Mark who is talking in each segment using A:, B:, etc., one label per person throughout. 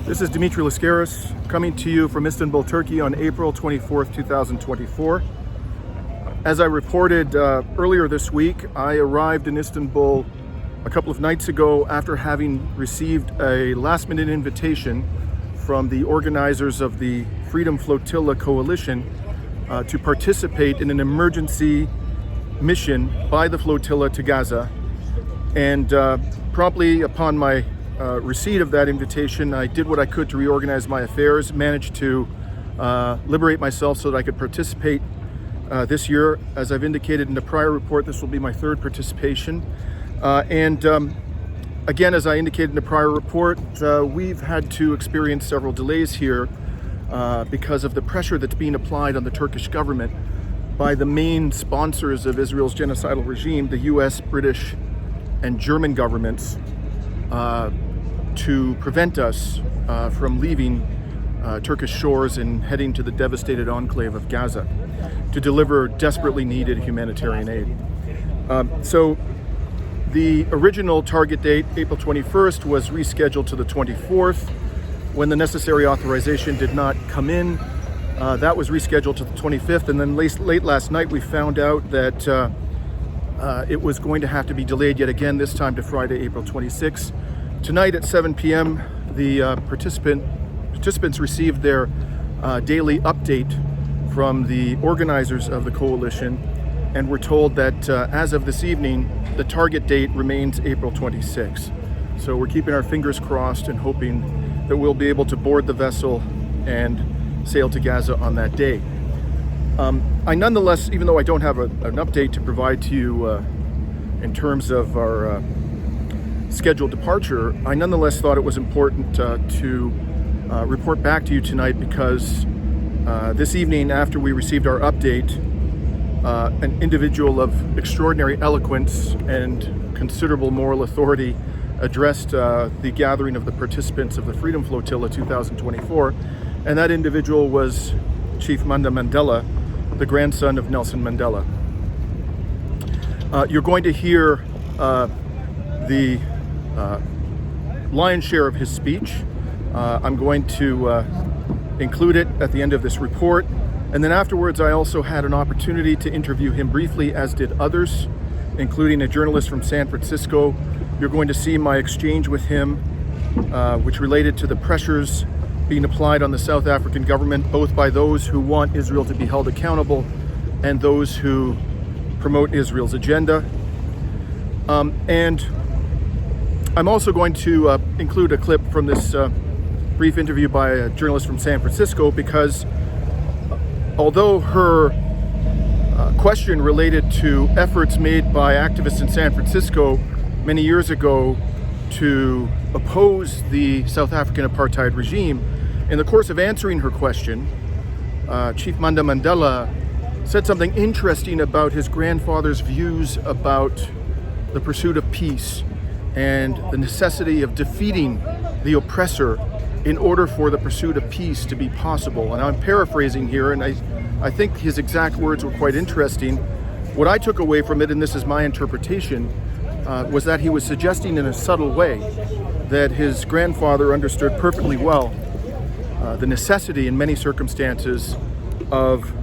A: This is Dimitri Lascaris coming to you from Istanbul, Turkey on April 24th, 2024. As I reported earlier this week, I arrived in Istanbul a couple of nights ago after having received a last-minute invitation from the organizers of the Freedom Flotilla coalition to participate in an emergency mission by the flotilla to Gaza. And promptly upon my receipt of that invitation, I did what I could to reorganize my affairs, managed to liberate myself so that I could participate this year. As I've indicated in the prior report, this will be my third participation. Again, as I indicated in the prior report, we've had to experience several delays here because of the pressure that's being applied on the Turkish government by the main sponsors of Israel's genocidal regime, the US, British, and German governments, to prevent us from leaving Turkish shores and heading to the devastated enclave of Gaza to deliver desperately needed humanitarian aid. So the original target date, April 21st, was rescheduled to the 24th. When the necessary authorization did not come in, that was rescheduled to the 25th, and then late last night we found out that it was going to have to be delayed yet again, this time to Friday, April 26th. Tonight at 7 p.m., the participants received their daily update from the organizers of the coalition, and were told that as of this evening, the target date remains April 26th. So we're keeping our fingers crossed and hoping that we'll be able to board the vessel and sail to Gaza on that day. I nonetheless, even though I don't have an update to provide to you in terms of our scheduled departure, I nonetheless thought it was important to report back to you tonight because this evening, after we received our update, an individual of extraordinary eloquence and considerable moral authority addressed the gathering of the participants of the Freedom Flotilla 2024, and that individual was Chief Mandla Mandela, the grandson of Nelson Mandela. You're going to hear the lion's share of his speech. I'm going to include it at the end of this report, and then afterwards I also had an opportunity to interview him briefly, as did others, including a journalist from San Francisco. You're going to see my exchange with him, which related to the pressures being applied on the South African government, both by those who want Israel to be held accountable and those who promote Israel's agenda. And I'm also going to include a clip from this brief interview by a journalist from San Francisco, because although her question related to efforts made by activists in San Francisco many years ago to oppose the South African apartheid regime, in the course of answering her question, Chief Mandla Mandela said something interesting about his grandfather's views about the pursuit of peace and the necessity of defeating the oppressor in order for the pursuit of peace to be possible. And I'm paraphrasing here, and I think his exact words were quite interesting. What I took away from it, and this is my interpretation, was that he was suggesting in a subtle way that his grandfather understood perfectly well the necessity in many circumstances of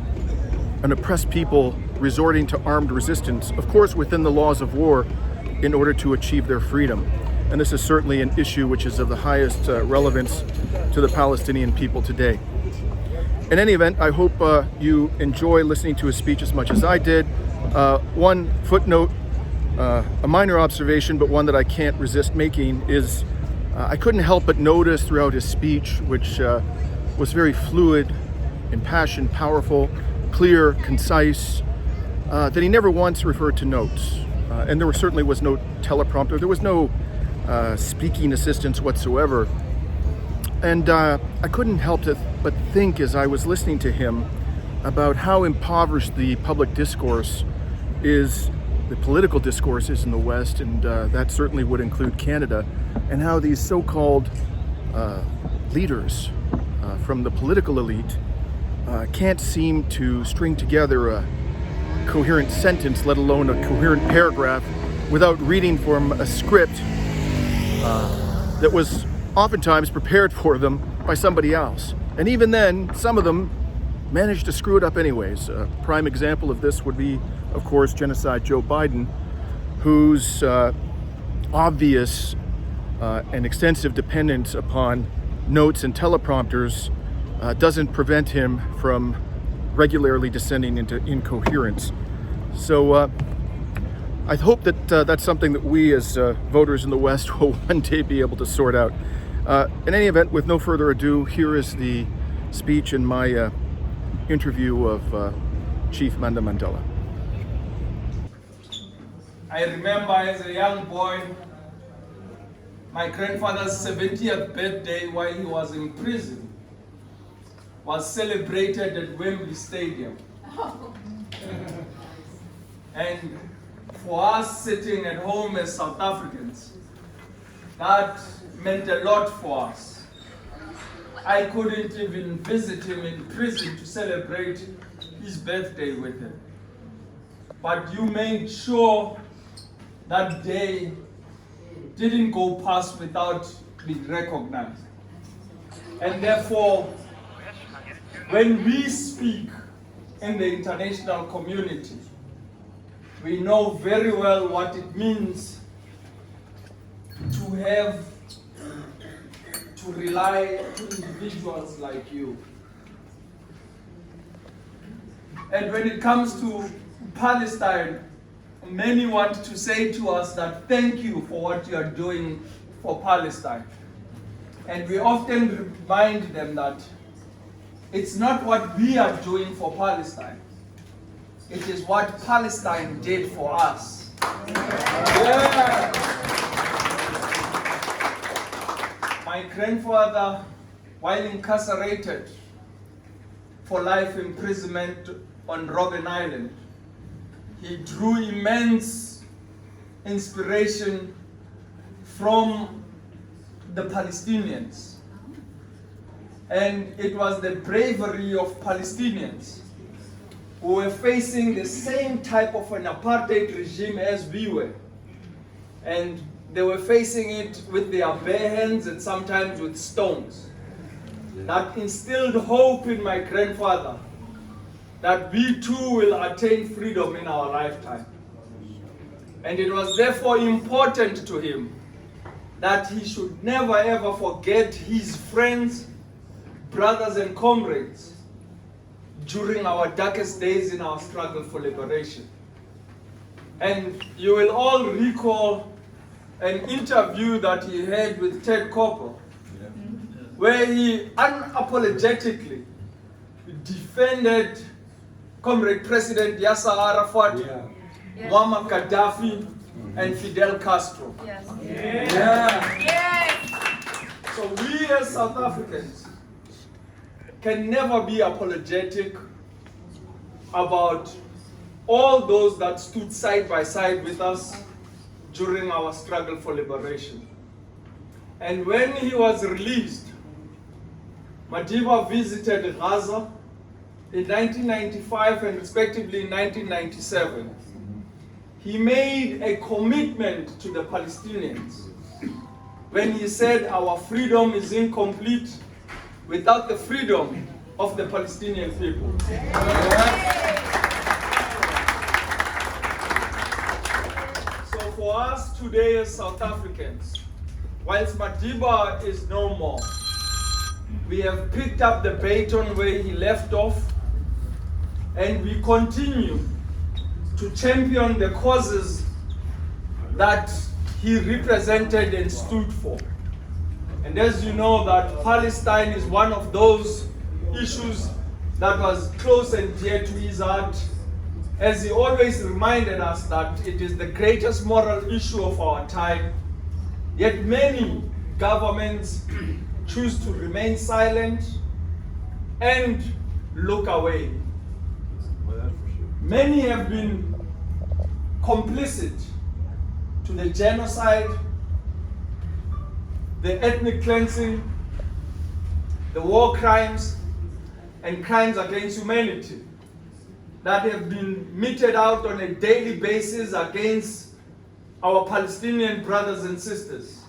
A: an oppressed people resorting to armed resistance, of course within the laws of war, in order to achieve their freedom. And this is certainly an issue which is of the highest relevance to the Palestinian people today. In any event, I hope you enjoy listening to his speech as much as I did. One footnote, a minor observation, but one that I can't resist making, is I couldn't help but notice throughout his speech, which was very fluid, impassioned, powerful, clear, concise, that he never once referred to notes. And there certainly was no teleprompter. There was no speaking assistance whatsoever. And I couldn't help but think, as I was listening to him, about how impoverished the public discourse is, the political discourse is in the West, and that certainly would include Canada, and how these so-called leaders from the political elite can't seem to string together a coherent sentence, let alone a coherent paragraph, without reading from a script that was oftentimes prepared for them by somebody else. And even then, some of them managed to screw it up anyways. A prime example of this would be, of course, genocide Joe Biden, whose obvious and extensive dependence upon notes and teleprompters doesn't prevent him from regularly descending into incoherence. So I hope that that's something that we as voters in the West will one day be able to sort out. In any event, with no further ado, here is the speech in my interview of Chief Mandla Mandela.
B: I remember as a young boy, my grandfather's 70th birthday while he was in prison was celebrated at Wembley Stadium. And for us sitting at home as South Africans, that meant a lot for us. I couldn't even visit him in prison to celebrate his birthday with him. But you made sure that day didn't go past without being recognized. And therefore, when we speak in the international community, we know very well what it means to rely on individuals like you. And when it comes to Palestine, many want to say to us that thank you for what you are doing for Palestine. And we often remind them that it's not what we are doing for Palestine. It is what Palestine did for us. Yeah. My grandfather, while incarcerated for life imprisonment on Robben Island, he drew immense inspiration from the Palestinians. And it was the bravery of Palestinians who were facing the same type of an apartheid regime as we were. And they were facing it with their bare hands and sometimes with stones. That instilled hope in my grandfather that we too will attain freedom in our lifetime. And it was therefore important to him that he should never ever forget his friends, brothers and comrades during our darkest days in our struggle for liberation. And you will all recall an interview that he had with Ted Koppel, where he unapologetically defended Comrade President Yasser Arafat, Muammar Gaddafi, and Fidel Castro.
C: Yes.
B: Yeah.
C: Yes.
B: So we as South Africans can never be apologetic about all those that stood side by side with us during our struggle for liberation. And when he was released, Madiba visited Gaza in 1995 and respectively in 1997. He made a commitment to the Palestinians when he said our freedom is incomplete without the freedom of the Palestinian people. So for us today as South Africans, whilst Madiba is no more, we have picked up the baton where he left off, and we continue to champion the causes that he represented and stood for. And as you know, that Palestine is one of those issues that was close and dear to his heart, as he always reminded us that it is the greatest moral issue of our time. Yet many governments choose to remain silent and look away. Many have been complicit to the genocide, the ethnic cleansing, the war crimes, and crimes against humanity that have been meted out on a daily basis against our Palestinian brothers and sisters.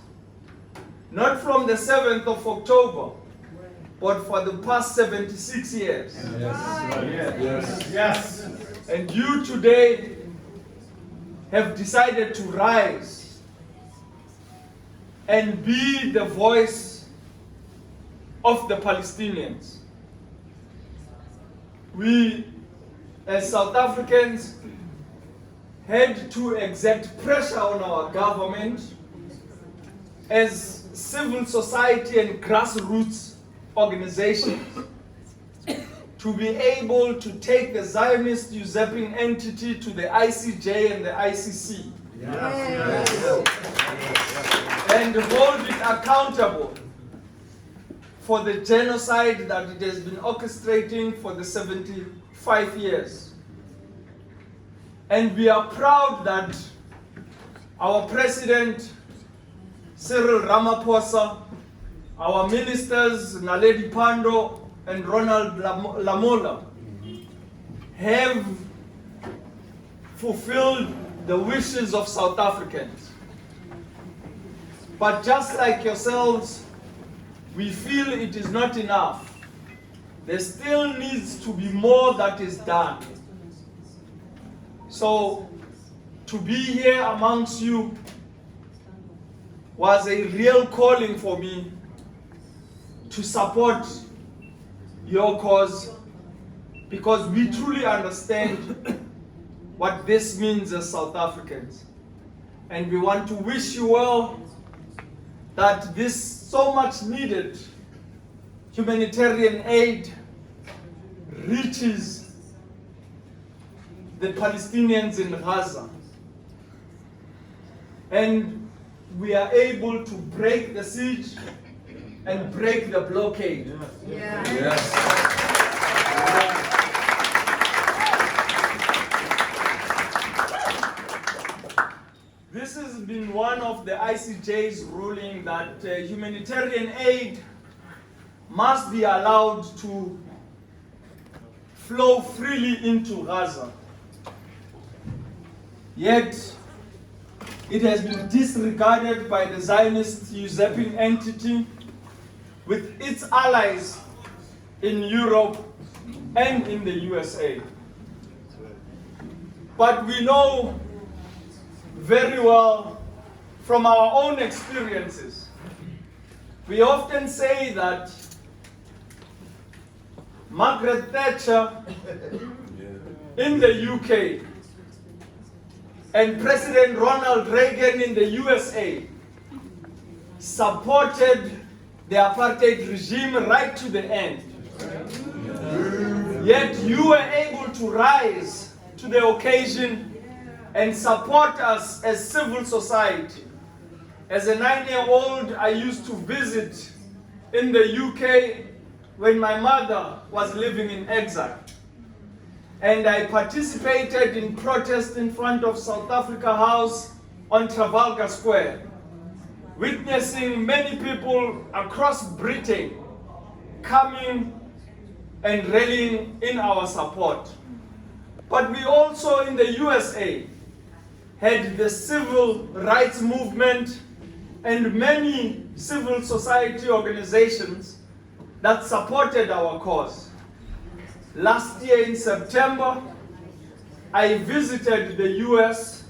B: not from the 7th of October, but for the past 76 years.
C: Yes.
B: And you today have decided to rise and be the voice of the Palestinians. We, as South Africans, had to exert pressure on our government as civil society and grassroots organizations to be able to take the Zionist usurping entity to the ICJ and the ICC and hold it accountable for the genocide that it has been orchestrating for the 75 years. And we are proud that our President Cyril Ramaphosa, our ministers Naledi Pandor and Ronald Lamola have fulfilled the wishes of South Africans. But just like yourselves, we feel it is not enough. There still needs to be more that is done. So, to be here amongst you was a real calling for me to support your cause, because we truly understand what this means as South Africans. And we want to wish you well that this so much needed humanitarian aid reaches the Palestinians in Gaza. And we are able to break the siege and break the blockade. This has been one of the ICJ's ruling that humanitarian aid must be allowed to flow freely into Gaza. Yet, it has been disregarded by the Zionist usurping entity with its allies in Europe and in the USA. But we know very well from our own experiences, we often say that Margaret Thatcher in the UK and President Ronald Reagan in the USA supported the apartheid regime right to the end. Yet you were able to rise to the occasion and support us as civil society. As a 9-year-old, I used to visit in the UK when my mother was living in exile. And I participated in protest in front of South Africa House on Trafalgar Square, witnessing many people across Britain coming and rallying in our support. But we also in the USA had the civil rights movement and many civil society organizations that supported our cause. Last year in September, I visited the US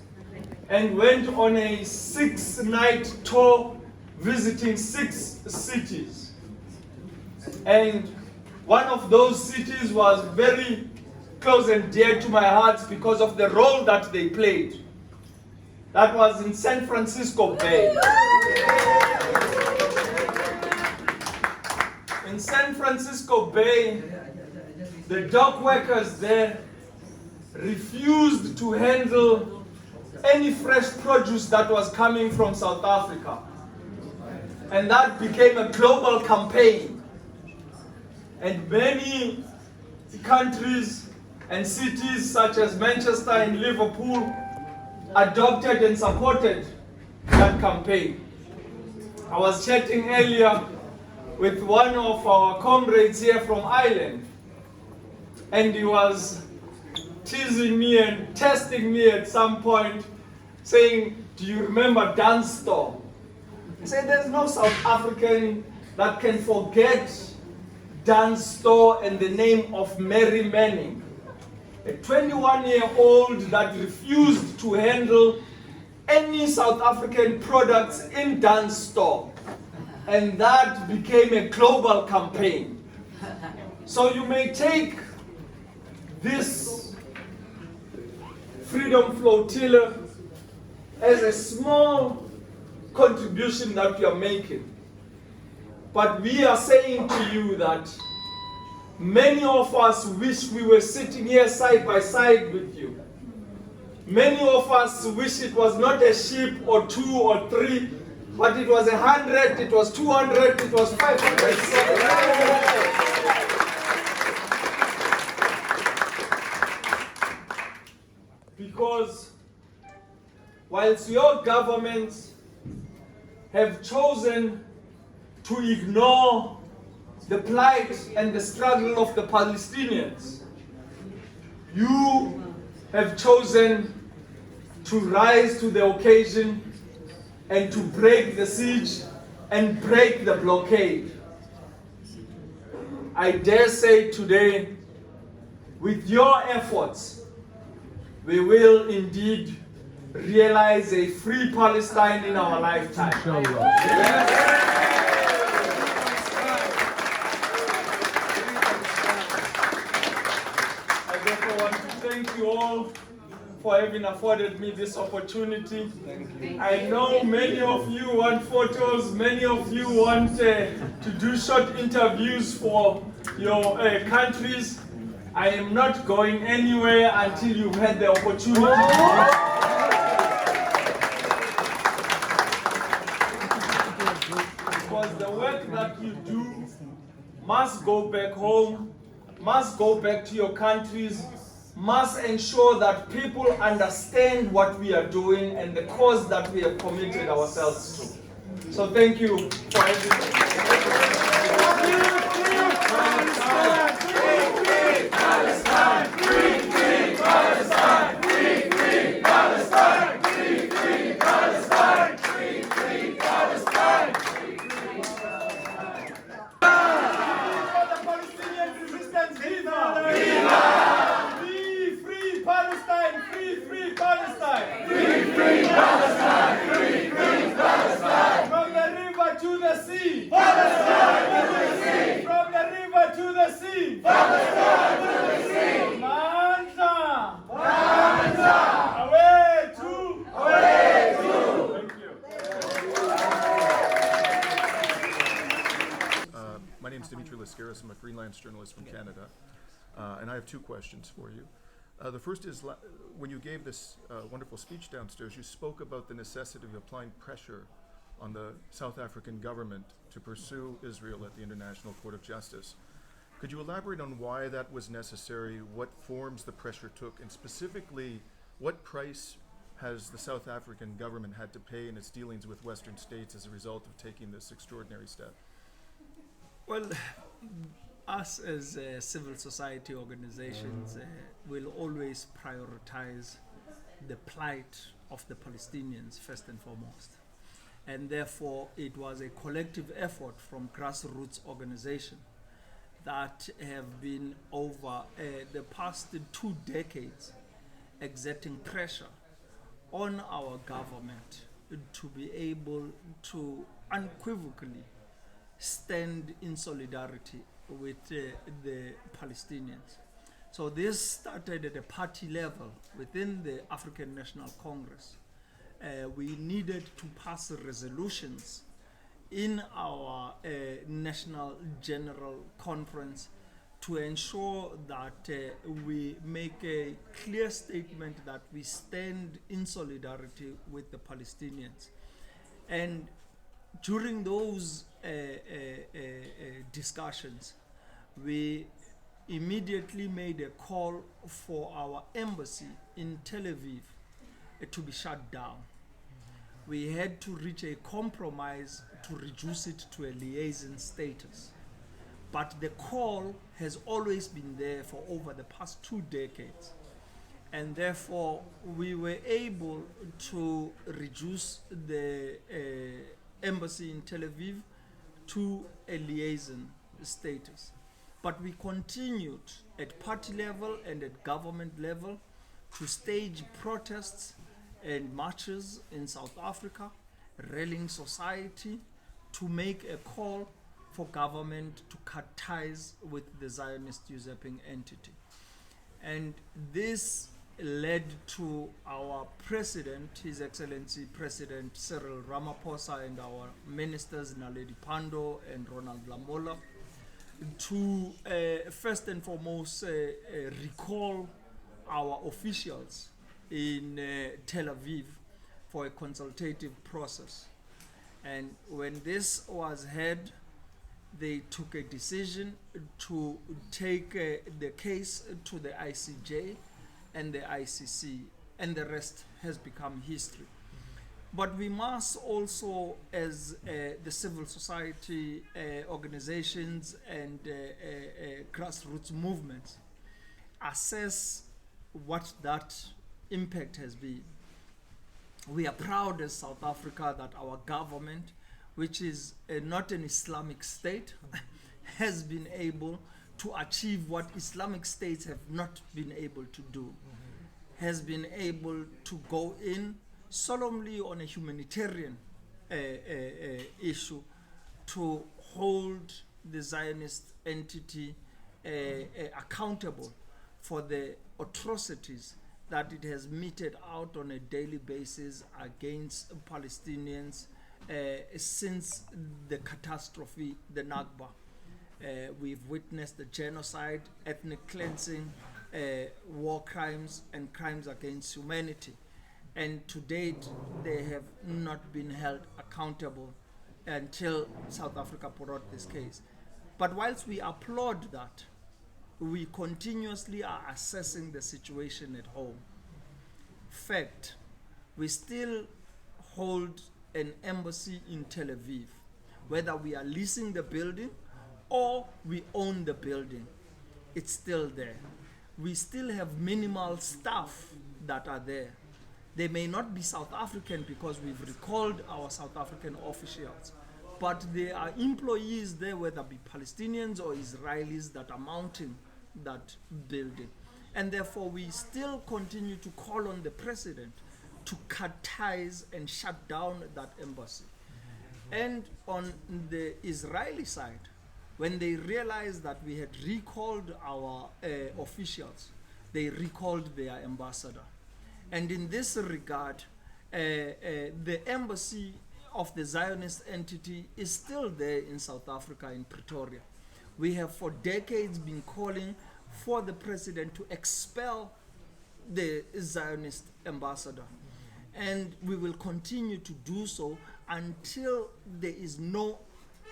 B: and went on a 6-night tour visiting 6 cities. And one of those cities was very close and dear to my heart because of the role that they played. That was in San Francisco Bay. In San Francisco Bay, the dock workers there refused to handle any fresh produce that was coming from South Africa. And that became a global campaign. And many countries and cities such as Manchester and Liverpool adopted and supported that campaign. I was chatting earlier with one of our comrades here from Ireland, and he was teasing me and testing me at some point, saying, "Do you remember Dance Storm?" He said there's no South African that can forget Dan's store and the name of Mary Manning, a 21-year-old that refused to handle any South African products in Dan's store. And that became a global campaign. So you may take this Freedom Flotilla as a small contribution that you are making. But we are saying to you that many of us wish we were sitting here side by side with you. Many of us wish it was not a ship or 2 or 3, but it was 100, it was 200, it was 500. Because whilst your governments have chosen to ignore the plight and the struggle of the Palestinians, you have chosen to rise to the occasion and to break the siege and break the blockade. I dare say today, with your efforts, we will indeed realize a free Palestine in our lifetime. I therefore want to thank you all for having afforded me this opportunity. I know many of you want photos, many of you want to do short interviews for your countries. I am not going anywhere until you've had the opportunity. Because the work that you do must go back home, must go back to your countries, must ensure that people understand what we are doing and the cause that we have committed ourselves to. So thank you for everything.
A: My name is Dimitri Lascaris. I'm a freelance journalist from Canada, and I have 2 questions for you. The first is, when you gave this wonderful speech downstairs, you spoke about the necessity of applying pressure on the South African government to pursue Israel at the International Court of Justice. Could you elaborate on why that was necessary, what forms the pressure took, and specifically, what price has the South African government had to pay in its dealings with Western states as a result of taking this extraordinary step?
C: Well, us as civil society organizations will always prioritize the plight of the Palestinians first and foremost. And therefore, it was a collective effort from grassroots organizations that have been over the past 2 decades exerting pressure on our government to be able to unequivocally stand in solidarity with the Palestinians. So this started at a party level within the African National Congress. We needed to pass resolutions in our National General Conference to ensure that we make a clear statement that we stand in solidarity with the Palestinians. And during those discussions, we immediately made a call for our embassy in Tel Aviv to be shut down. We had to reach a compromise to reduce it to a liaison status. But the call has always been there for over the past 2 decades. And therefore, we were able to reduce the embassy in Tel Aviv to a liaison status. But we continued at party level and at government level to stage protests and marches in South Africa, rallying society to make a call for government to cut ties with the Zionist usurping entity. And this led to our president, His Excellency President Cyril Ramaphosa, and our ministers Naledi Pandor and Ronald Lamola to first and foremost recall our officials in Tel Aviv for a consultative process. And when this was heard, they took a decision to take the case to the ICJ and the ICC, and the rest has become history. But we must also, as the civil society organizations and grassroots movements, assess what that impact has been. We are proud as South Africa that our government, which is not an Islamic state, has been able to achieve what Islamic states have not been able to do, has been able to go in solemnly on a humanitarian issue to hold the Zionist entity accountable for the atrocities that it has meted out on a daily basis against Palestinians since the catastrophe, the Nakba. We've witnessed the genocide, ethnic cleansing, war crimes, and crimes against humanity. And to date, they have not been held accountable until South Africa brought this case. But whilst we applaud that, we continuously are assessing the situation at home. Fact, we still hold an embassy in Tel Aviv, whether we are leasing the building or we own the building, it's still there. We still have minimal staff that are there. They may not be South African because we've recalled our South African officials, but there are employees there, whether be Palestinians or Israelis, that are mounting that building. And therefore we still continue to call on the president to cut ties and shut down that embassy. And on the Israeli side, when they realized that we had recalled our officials, they recalled their ambassador. And in this regard, the embassy of the Zionist entity is still there in South Africa, in Pretoria. We have for decades been calling for the president to expel the Zionist ambassador. And we will continue to do so until there is no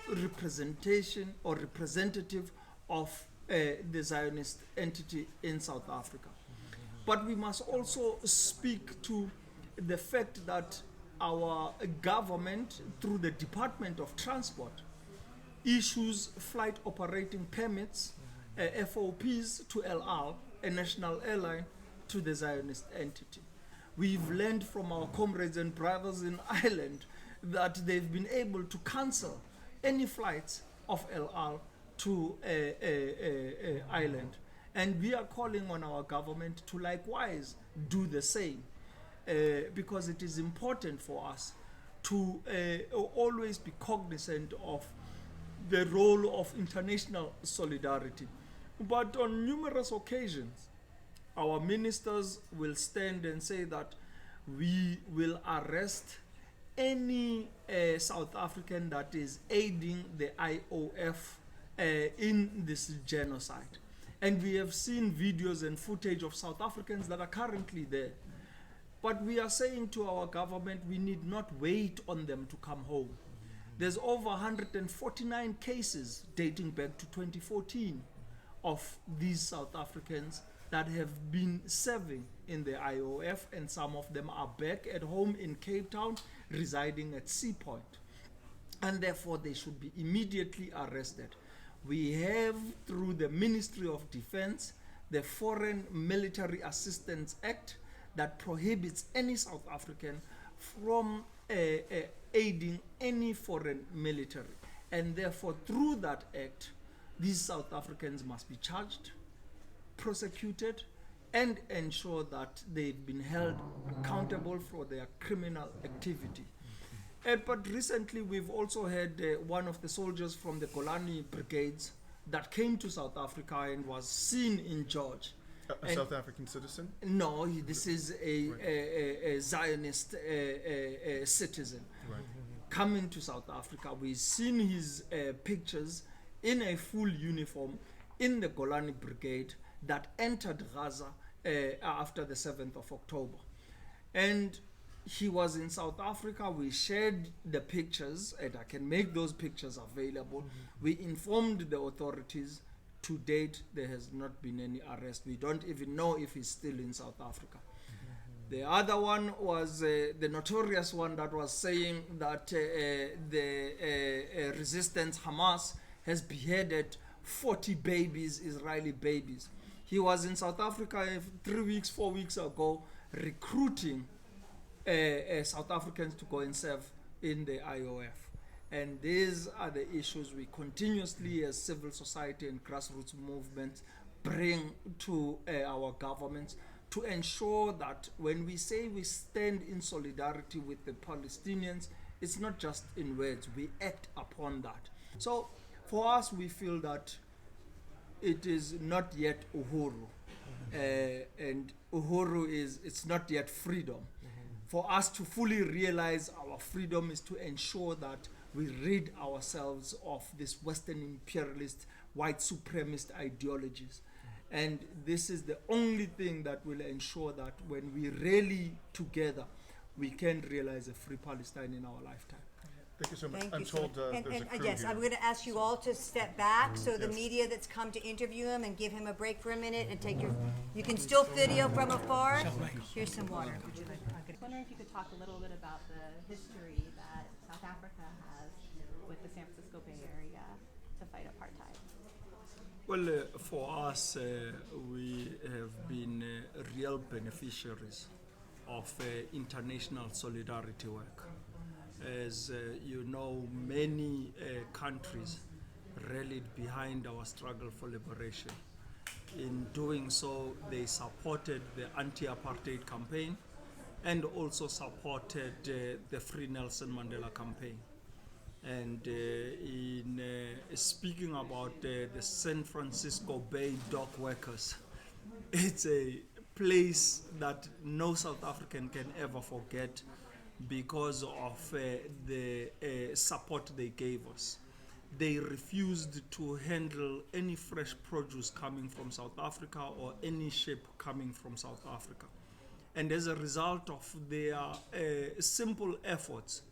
C: representation or representative of the Zionist entity in South Africa. But we must also speak to the fact that our government, through the Department of Transport, issues flight operating permits, FOPs, to El Al, a national airline, to the Zionist entity. We've learned from our comrades and brothers in Ireland that they've been able to cancel any flights of El Al to Ireland. And we are calling on our government to likewise do the same, because it is important for us to always be cognizant of the role of international solidarity. But on numerous occasions, our ministers will stand and say that we will arrest any South African that is aiding the IOF in this genocide. And we have seen videos and footage of South Africans that are currently there. But we are saying to our government, we need not wait on them to come home. There's over 149 cases dating back to 2014 of these South Africans that have been serving in the IOF, and some of them are back at home in Cape Town, residing at Sea Point. And therefore they should be immediately arrested. We have, through the Ministry of Defense, the Foreign Military Assistance Act that prohibits any South African from aiding any foreign military. And therefore, through that act, these South Africans must be charged, prosecuted, and ensure that they've been held accountable for their criminal activity. But recently, we've also had one of the soldiers from the Golani brigades that came to South Africa and was seen in George.
A: A South African citizen?
C: No, this is a Zionist citizen.
A: Right.
C: Coming to South Africa. We've seen his pictures in a full uniform in the Golani Brigade that entered Gaza after the 7th of October. And he was in South Africa. We shared the pictures, and I can make those pictures available. We informed the authorities. To date, there has not been any arrest. We don't even know if he's still in South Africa. The other one was the notorious one that was saying that the resistance Hamas has beheaded 40 babies, Israeli babies. He was in South Africa 4 weeks ago, recruiting South Africans to go and serve in the IOF. And these are the issues we continuously, as civil society and grassroots movements, bring to our governments to ensure that when we say we stand in solidarity with the Palestinians, it's not just in words, we act upon that. So for us, we feel that it is not yet Uhuru, and Uhuru it's not yet freedom. For us to fully realize our freedom is to ensure that we rid ourselves of this Western imperialist, white supremacist ideologies. And this is the only thing that will ensure that when we rally together, we can realize a free Palestine in our lifetime.
A: Thank you so much.
D: Thank
A: I'm
D: you so
A: told
D: much.
A: there's a crew
D: Yes,
A: here.
D: I'm going to ask you all to step back so the
A: Yes.
D: media that's come to interview him and give him a break for a minute and take your. You can still video from afar. Here's some water. Would you like?
E: I was wondering if you could talk a little bit about the history that South Africa has with the San Francisco Bay Area to fight apartheid.
C: Well, for us, we have been real beneficiaries of international solidarity work. As you know, many countries rallied behind our struggle for liberation. In doing so, they supported the anti-apartheid campaign and also supported the Free Nelson Mandela campaign. And in speaking about the San Francisco Bay dock workers, it's a place that no South African can ever forget because of the support they gave us. They refused to handle any fresh produce coming from South Africa or any ship coming from South Africa. And as a result of their simple efforts,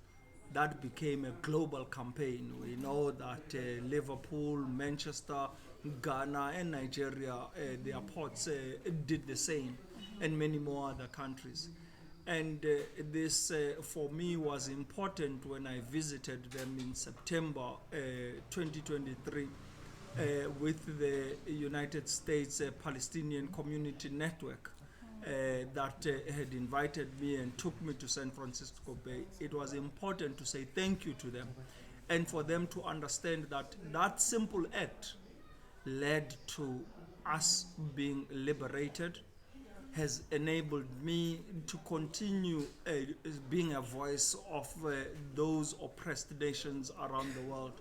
C: that became a global campaign. We know that Liverpool, Manchester, Ghana, and Nigeria, their ports did the same, and many more other countries. And this, for me, was important when I visited them in September 2023 with the United States Palestinian Community Network that had invited me and took me to San Francisco Bay. It was important to say thank you to them and for them to understand that that simple act led to us being liberated, has enabled me to continue being a voice of those oppressed nations around the world.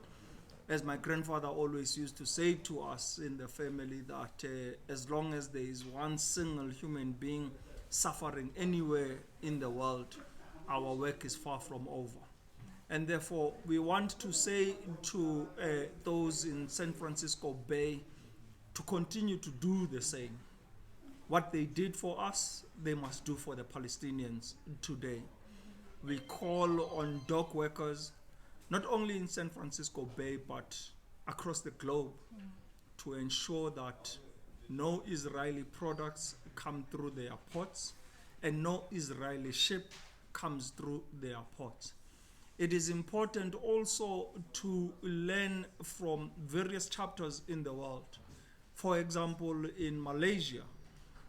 C: As my grandfather always used to say to us in the family, that as long as there is one single human being suffering anywhere in the world, our work is far from over. And therefore, we want to say to those in San Francisco Bay to continue to do the same. What they did for us, they must do for the Palestinians today. We call on dock workers, not only in San Francisco Bay, but across the globe, to ensure that no Israeli products come through their ports and no Israeli ship comes through their ports. It is important also to learn from various chapters in the world. For example, in Malaysia,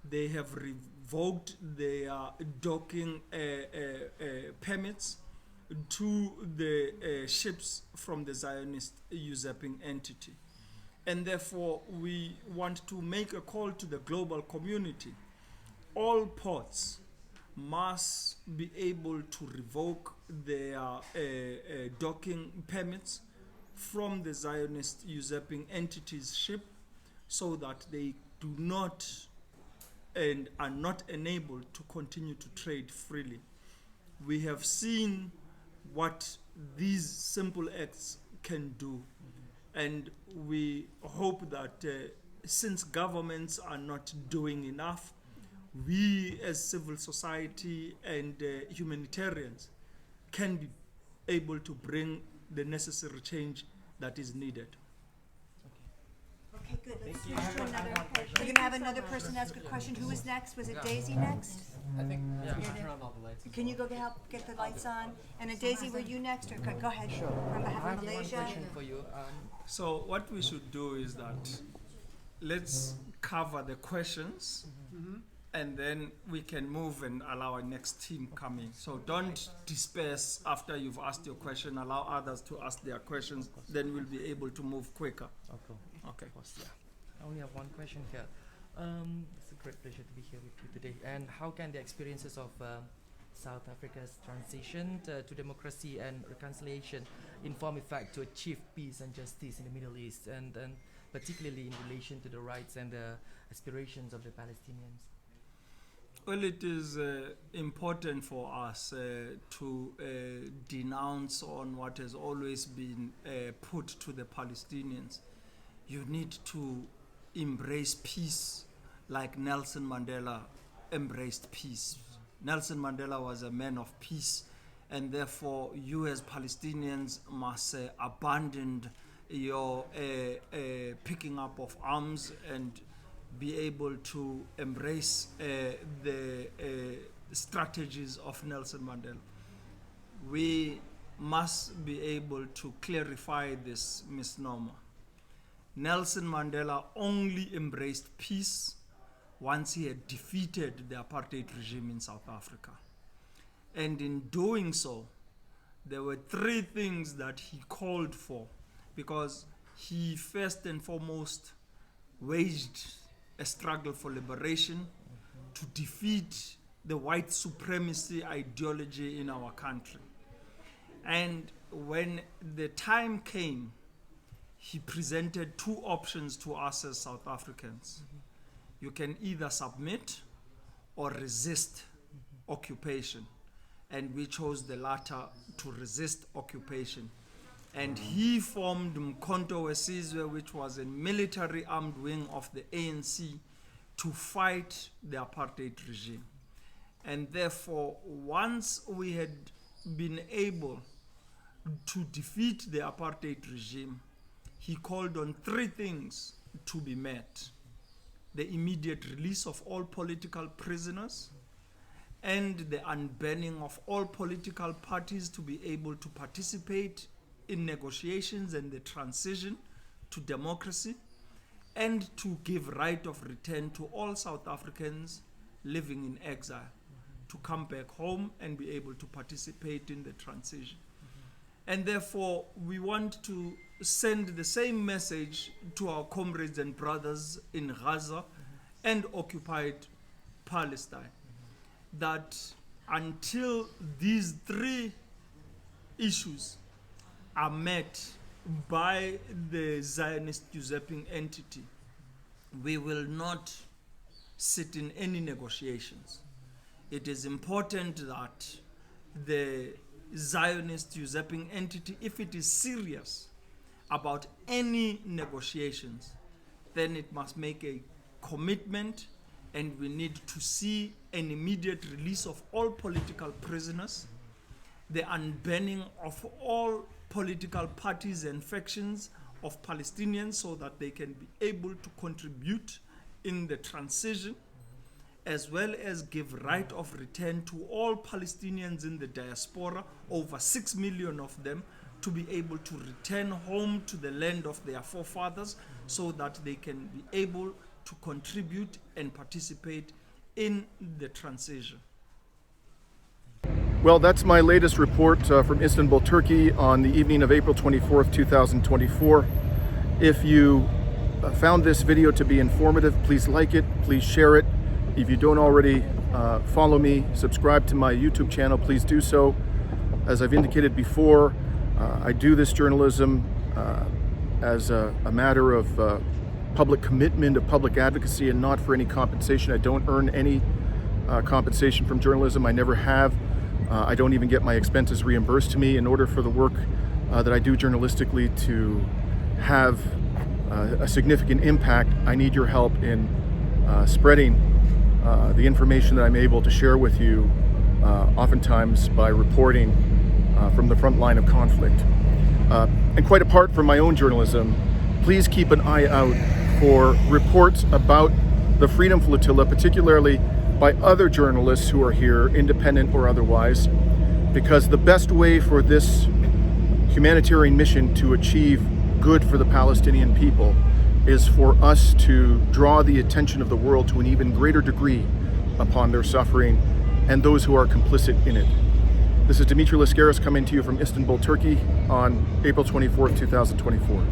C: they have revoked their docking permits to the ships from the Zionist usurping entity. And therefore, we want to make a call to the global community. All ports must be able to revoke their docking permits from the Zionist usurping entity's ship so that they do not and are not enabled to continue to trade freely. We have seen what these simple acts can do, and we hope that since governments are not doing enough, we as civil society and humanitarians can be able to bring the necessary change that is needed.
D: Okay, good. Let's switch to another. We're gonna have another person ask a question. Who was next? Was it Daisy next?
F: I think, yeah,
D: You're
F: turn on all the lights.
D: Can you go help get the lights on? And then Daisy, were you next? Or go ahead.
F: Sure.
D: From
F: I have one
D: Malaysia.
F: question for you.
C: So what we should do is that let's cover the questions and then we can move and allow our next team come in. So don't disperse after you've asked your question, allow others to ask their questions, then we'll be able to move quicker.
F: Okay.
C: Okay.
F: Of course, yeah. I only have one question here. It's a great pleasure to be here with you today. And how can the experiences of South Africa's transition to democracy and reconciliation inform effect to achieve peace and justice in the Middle East, and particularly in relation to the rights and the aspirations of the Palestinians?
C: Well, it is important for us to denounce on what has always been put to the Palestinians. You need to embrace peace like Nelson Mandela embraced peace. Nelson Mandela was a man of peace, and therefore you as Palestinians must abandon your picking up of arms and be able to embrace the strategies of Nelson Mandela. We must be able to clarify this misnomer. Nelson Mandela only embraced peace once he had defeated the apartheid regime in South Africa. And in doing so, there were three things that he called for, because he first and foremost waged a struggle for liberation to defeat the white supremacy ideology in our country. And when the time came, he presented two options to us as South Africans. You can either submit or resist occupation. And we chose the latter, to resist occupation. And he formed Mkhonto Wesizwe, which was a military armed wing of the ANC, to fight the apartheid regime. And therefore, once we had been able to defeat the apartheid regime, he called on three things to be met: the immediate release of all political prisoners, and the unbanning of all political parties to be able to participate in negotiations and the transition to democracy, and to give right of return to all South Africans living in exile to come back home and be able to participate in the transition. And therefore, we want to send the same message to our comrades and brothers in Gaza and occupied Palestine, that until these three issues are met by the Zionist usurping entity, we will not sit in any negotiations. It is important that the Zionist usurping entity, if it is serious about any negotiations, then it must make a commitment, and we need to see an immediate release of all political prisoners, the unbanning of all political parties and factions of Palestinians so that they can be able to contribute in the transition, as well as give right of return to all Palestinians in the diaspora, over 6 million of them, to be able to return home to the land of their forefathers so that they can be able to contribute and participate in the transition.
A: Well, that's my latest report from Istanbul, Turkey on the evening of April 24th, 2024. If you found this video to be informative, please like it, please share it. If you don't already follow me, subscribe to my YouTube channel, please do so. As I've indicated before, I do this journalism as a matter of public commitment, of public advocacy, and not for any compensation. I don't earn any compensation from journalism. I never have. I don't even get my expenses reimbursed to me. In order for the work that I do journalistically to have a significant impact, I need your help in spreading the information that I'm able to share with you, oftentimes by reporting from the front line of conflict. And quite apart from my own journalism, please keep an eye out for reports about the Freedom Flotilla, particularly by other journalists who are here, independent or otherwise, because the best way for this humanitarian mission to achieve good for the Palestinian people is for us to draw the attention of the world to an even greater degree upon their suffering and those who are complicit in it. This is Dimitri Lascaris coming to you from Istanbul, Turkey on April 24th, 2024.